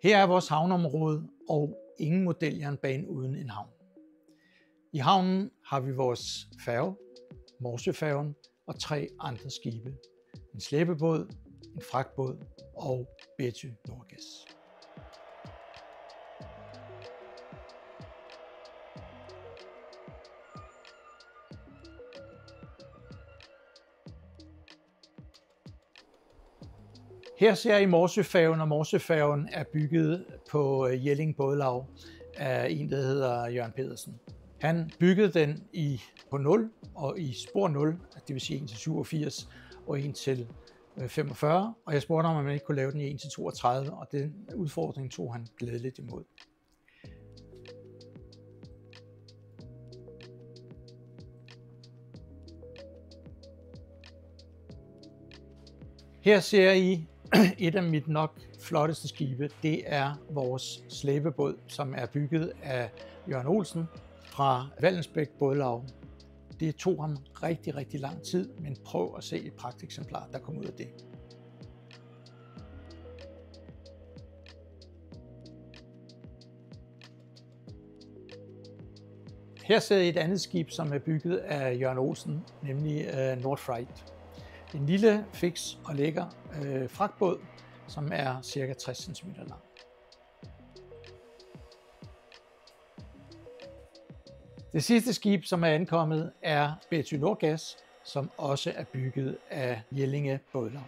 Her er vores havneområde og ingen modeljernbane uden en havn. I havnen har vi vores færge, Morsøfærgen og 3 andre skibe. En slæbebåd, en fragtbåd og Betty Nordgas. Her ser I Morsøfærgen, og Morsøfærgen er bygget på Jelling Bådelaug af en, der hedder Jørgen Pedersen. Han byggede den på 0 og i spor 0, det vil sige 1-87 og 1-45, og jeg spurgte ham, om man ikke kunne lave den i 1-32, og den udfordring tog han glædeligt imod. Her ser I et af mit nok flotteste skibe. Det er vores slæbebåd, som er bygget af Jørgen Olsen fra Vallensbæk Bådelaug. Det tog ham rigtig lang tid, men prøv at se et pragteksemplar, der kom ud af det. Her ser I et andet skib, som er bygget af Jørgen Olsen, nemlig Nordfreight. En lille, fiks og lækker fragtbåd, som er ca. 60 cm lang. Det sidste skib, som er ankommet, er Betty Nordgas, som også er bygget af Jelling Bådelaug.